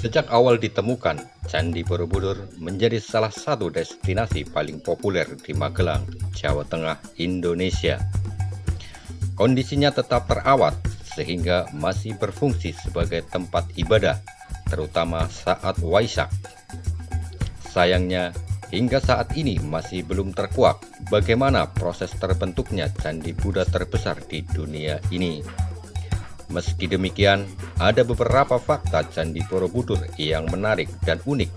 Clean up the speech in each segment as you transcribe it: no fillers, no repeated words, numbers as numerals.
Sejak awal ditemukan, Candi Borobudur menjadi salah satu destinasi paling populer di Magelang, Jawa Tengah, Indonesia. Kondisinya tetap terawat sehingga masih berfungsi sebagai tempat ibadah, terutama saat Waisak. Sayangnya, hingga saat ini masih belum terkuak bagaimana proses terbentuknya candi Buddha terbesar di dunia ini. Meski demikian, ada beberapa fakta Candi Borobudur yang menarik dan unik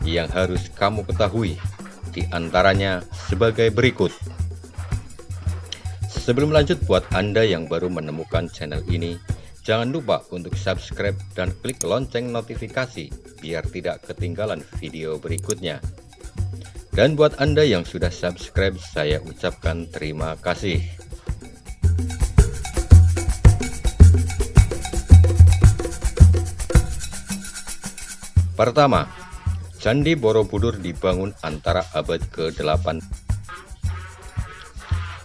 yang harus kamu ketahui, di antaranya sebagai berikut. Sebelum lanjut, buat Anda yang baru menemukan channel ini, jangan lupa untuk subscribe dan klik lonceng notifikasi biar tidak ketinggalan video berikutnya. Dan buat Anda yang sudah subscribe, saya ucapkan terima kasih. Pertama, Candi Borobudur dibangun antara abad ke-8.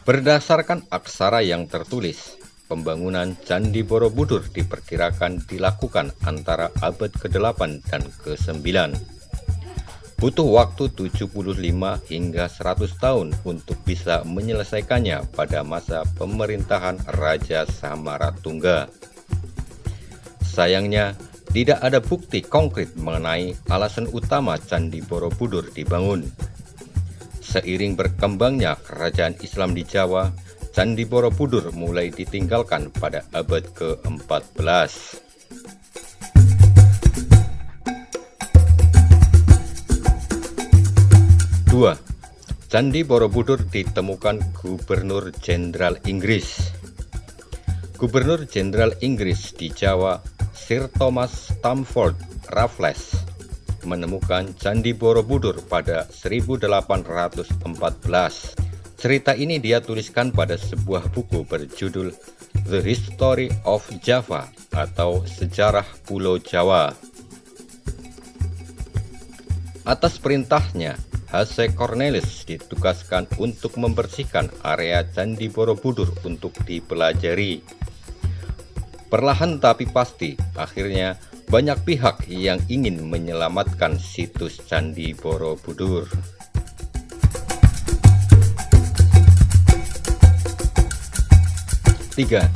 Berdasarkan aksara yang tertulis, pembangunan Candi Borobudur diperkirakan dilakukan antara abad ke-8 dan ke-9. Butuh waktu 75 hingga 100 tahun untuk bisa menyelesaikannya pada masa pemerintahan Raja Samaratungga. Sayangnya, tidak ada bukti konkret mengenai alasan utama Candi Borobudur dibangun. Seiring berkembangnya kerajaan Islam di Jawa, Candi Borobudur mulai ditinggalkan pada abad ke-14. Dua, Candi Borobudur ditemukan Gubernur Jenderal Inggris. Gubernur Jenderal Inggris di Jawa, Sir Thomas Stamford Raffles, menemukan Candi Borobudur pada 1814. Cerita ini dia tuliskan pada sebuah buku berjudul The History of Java atau Sejarah Pulau Jawa. Atas perintahnya, H.C. Cornelis ditugaskan untuk membersihkan area Candi Borobudur untuk dipelajari. Perlahan tapi pasti, akhirnya banyak pihak yang ingin menyelamatkan situs Candi Borobudur. Tiga,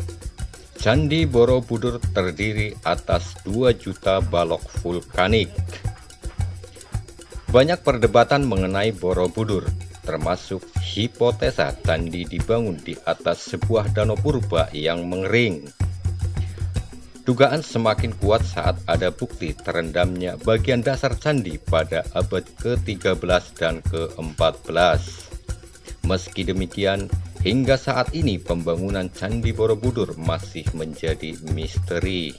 Candi Borobudur terdiri atas 2 juta balok vulkanik. Banyak perdebatan mengenai Borobudur, termasuk hipotesa candi dibangun di atas sebuah danau purba yang mengering. Dugaan semakin kuat saat ada bukti terendamnya bagian dasar candi pada abad ke-13 dan ke-14. Meski demikian, hingga saat ini pembangunan Candi Borobudur masih menjadi misteri.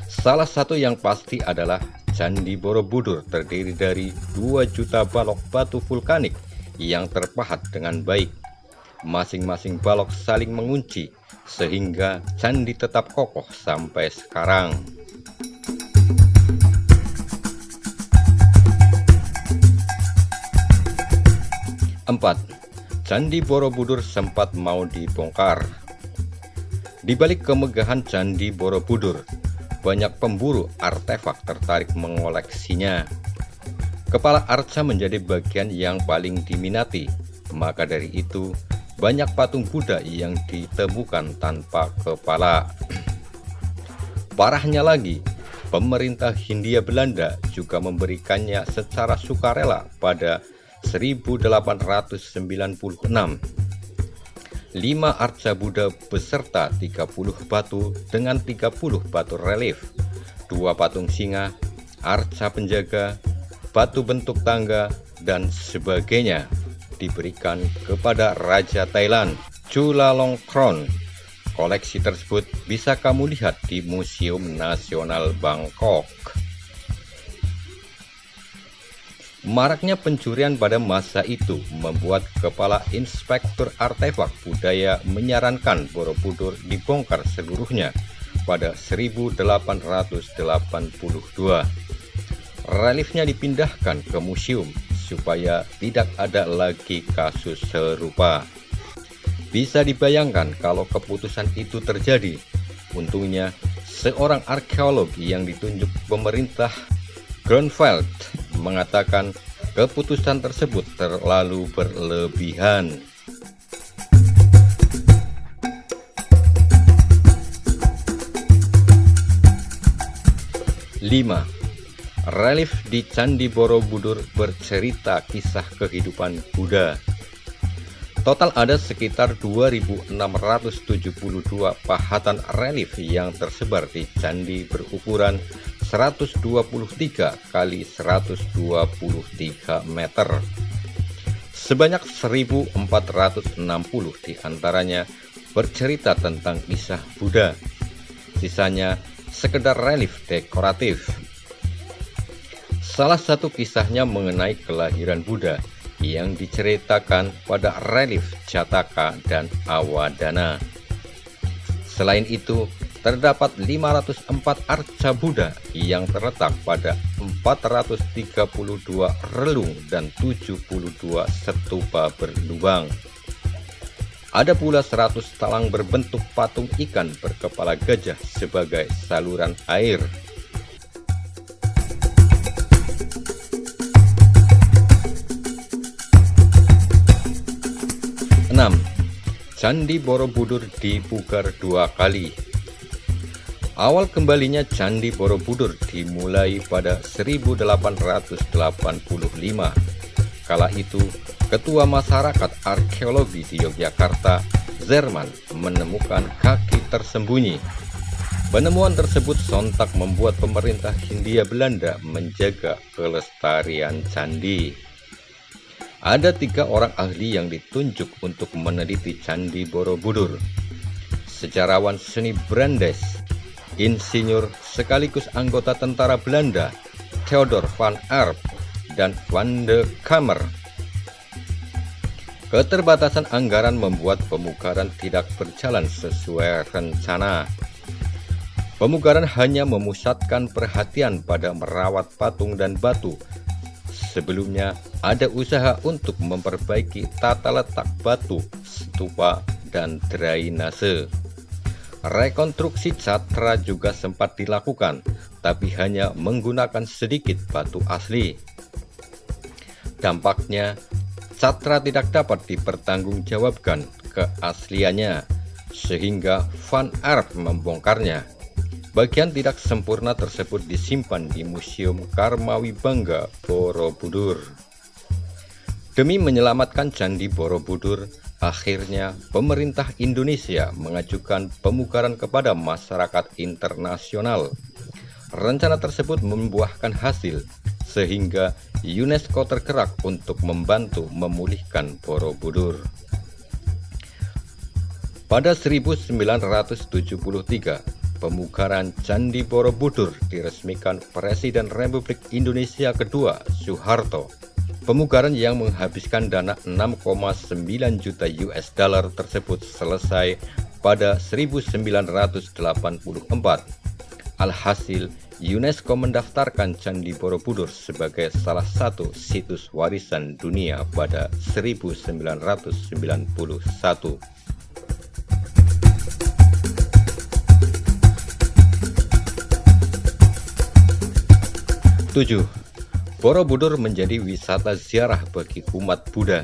Salah satu yang pasti adalah Candi Borobudur terdiri dari 2 juta balok batu vulkanik yang terpahat dengan baik. Masing-masing balok saling mengunci, sehingga candi tetap kokoh sampai sekarang. Empat, Candi Borobudur sempat mau dibongkar. Di balik kemegahan Candi Borobudur, banyak pemburu artefak tertarik mengoleksinya. Kepala arca menjadi bagian yang paling diminati, maka dari itu banyak patung Buddha yang ditemukan tanpa kepala. Parahnya lagi, pemerintah Hindia Belanda juga memberikannya secara sukarela pada 1896. 5 arca Buddha beserta 30 batu dengan 30 batu relief, 2 patung singa, arca penjaga, batu bentuk tangga, dan sebagainya diberikan kepada Raja Thailand, Chulalongkorn. Koleksi tersebut bisa kamu lihat di Museum Nasional Bangkok. Maraknya pencurian pada masa itu membuat Kepala Inspektur Artefak Budaya menyarankan Borobudur dibongkar seluruhnya pada 1882. Reliefnya dipindahkan ke museum supaya tidak ada lagi kasus serupa. Bisa dibayangkan kalau keputusan itu terjadi. Untungnya seorang arkeolog yang ditunjuk pemerintah Grunwald mengatakan keputusan tersebut terlalu berlebihan. 5. Relief di Candi Borobudur bercerita kisah kehidupan Buddha. Total ada sekitar 2.672 pahatan relief yang tersebar di candi berukuran 123 kali 123 meter. Sebanyak 1.460 diantaranya bercerita tentang kisah Buddha. Sisanya sekedar relief dekoratif. Salah satu kisahnya mengenai kelahiran Buddha yang diceritakan pada relief Jataka dan Awadana. Selain itu, terdapat 504 arca Buddha yang terletak pada 432 relung dan 72 stupa berlubang. Ada pula 100 talang berbentuk patung ikan berkepala gajah sebagai saluran air. 6. Candi Borobudur dipugar 2 kali. Awal kembalinya Candi Borobudur dimulai pada 1885. Kala itu, Ketua Masyarakat Arkeologi di Yogyakarta, Zerman, menemukan kaki tersembunyi. Penemuan tersebut sontak membuat pemerintah Hindia Belanda menjaga kelestarian candi. Ada 3 orang ahli yang ditunjuk untuk meneliti Candi Borobudur. Sejarawan seni Brandes, insinyur sekaligus anggota tentara Belanda, Theodor van Arp, dan Van de Kamer. Keterbatasan anggaran membuat pemugaran tidak berjalan sesuai rencana. Pemugaran hanya memusatkan perhatian pada merawat patung dan batu. Sebelumnya ada usaha untuk memperbaiki tata letak batu, stupa, dan drainase. Rekonstruksi catra juga sempat dilakukan, tapi hanya menggunakan sedikit batu asli. Dampaknya, catra tidak dapat dipertanggungjawabkan keasliannya, sehingga Van Arp membongkarnya. Bagian tidak sempurna tersebut disimpan di Museum Karmawibangga Borobudur. Demi menyelamatkan Candi Borobudur, akhirnya pemerintah Indonesia mengajukan pemugaran kepada masyarakat internasional. Rencana tersebut membuahkan hasil, sehingga UNESCO tergerak untuk membantu memulihkan Borobudur. Pada 1973, pemugaran Candi Borobudur diresmikan Presiden Republik Indonesia kedua, Soeharto. Pemugaran yang menghabiskan dana 6,9 juta US dollar tersebut selesai pada 1984. Alhasil, UNESCO mendaftarkan Candi Borobudur sebagai salah satu situs warisan dunia pada 1991. 7. Borobudur menjadi wisata ziarah bagi umat Buddha.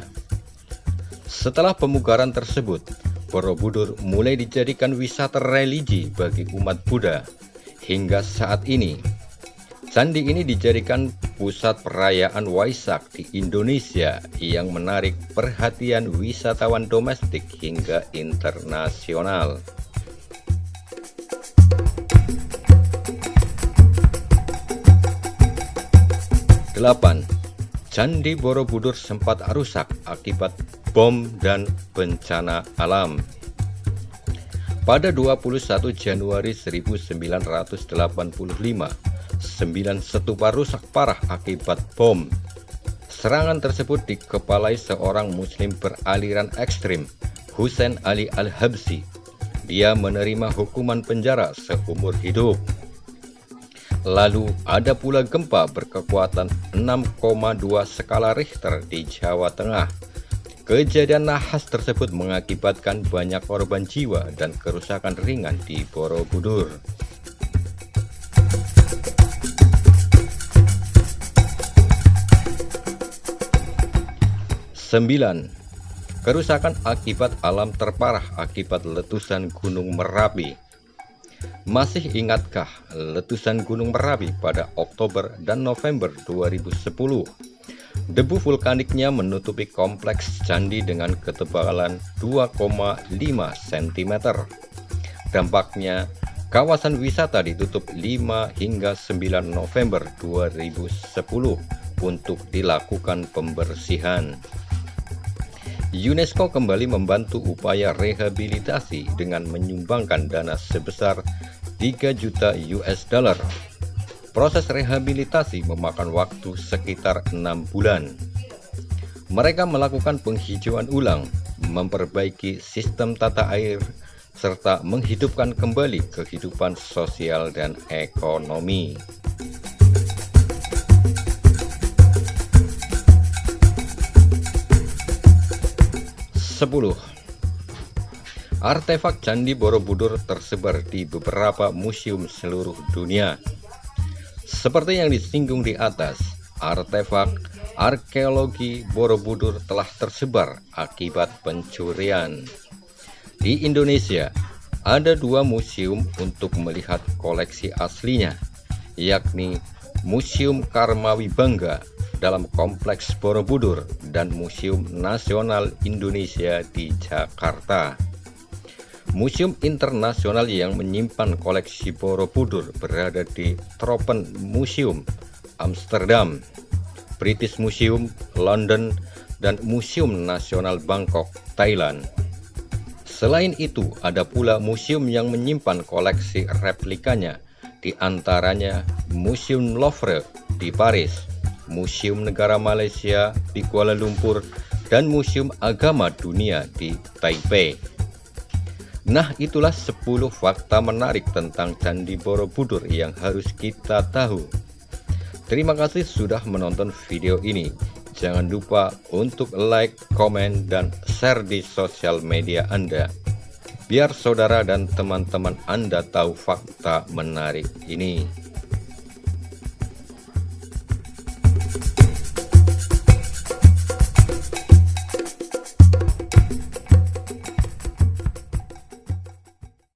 Setelah pemugaran tersebut, Borobudur mulai dijadikan wisata religi bagi umat Buddha. Hingga saat ini, candi ini dijadikan pusat perayaan Waisak di Indonesia yang menarik perhatian wisatawan domestik hingga internasional. 8. Candi Borobudur sempat rusak akibat bom dan bencana alam. Pada 21 Januari 1985, 9 stupa rusak parah akibat bom. Serangan tersebut dikepalai seorang muslim beraliran ekstrim, Hussein Ali Al-Habsyi. Dia menerima hukuman penjara seumur hidup. Lalu ada pula gempa berkekuatan 6,2 skala Richter di Jawa Tengah. Kejadian nahas tersebut mengakibatkan banyak korban jiwa dan kerusakan ringan di Borobudur. 9. Kerusakan akibat alam terparah akibat letusan Gunung Merapi. Masih ingatkah letusan Gunung Merapi pada Oktober dan November 2010? Debu vulkaniknya menutupi kompleks candi dengan ketebalan 2,5 cm. Dampaknya, kawasan wisata ditutup 5 hingga 9 November 2010 untuk dilakukan pembersihan. UNESCO kembali membantu upaya rehabilitasi dengan menyumbangkan dana sebesar 3 juta US dollar. Proses rehabilitasi memakan waktu sekitar 6 bulan. Mereka melakukan penghijauan ulang, memperbaiki sistem tata air, serta menghidupkan kembali kehidupan sosial dan ekonomi. 10. Artefak Candi Borobudur tersebar di beberapa museum seluruh dunia. Seperti yang disinggung di atas, artefak arkeologi Borobudur telah tersebar akibat pencurian. Di Indonesia, ada 2 museum untuk melihat koleksi aslinya, yakni Museum Karmawibangga dalam Kompleks Borobudur dan Museum Nasional Indonesia di Jakarta. Museum internasional yang menyimpan koleksi Borobudur berada di Tropen Museum, Amsterdam, British Museum, London, dan Museum Nasional Bangkok, Thailand. Selain itu, ada pula museum yang menyimpan koleksi replikanya, di antaranya Museum Louvre di Paris, Museum Negara Malaysia di Kuala Lumpur, dan Museum Agama Dunia di Taipei. Nah, itulah 10 fakta menarik tentang Candi Borobudur yang harus kita tahu. Terima kasih sudah menonton video ini. Jangan lupa untuk like, komen, dan share di sosial media Anda, biar saudara dan teman-teman Anda tahu fakta menarik ini.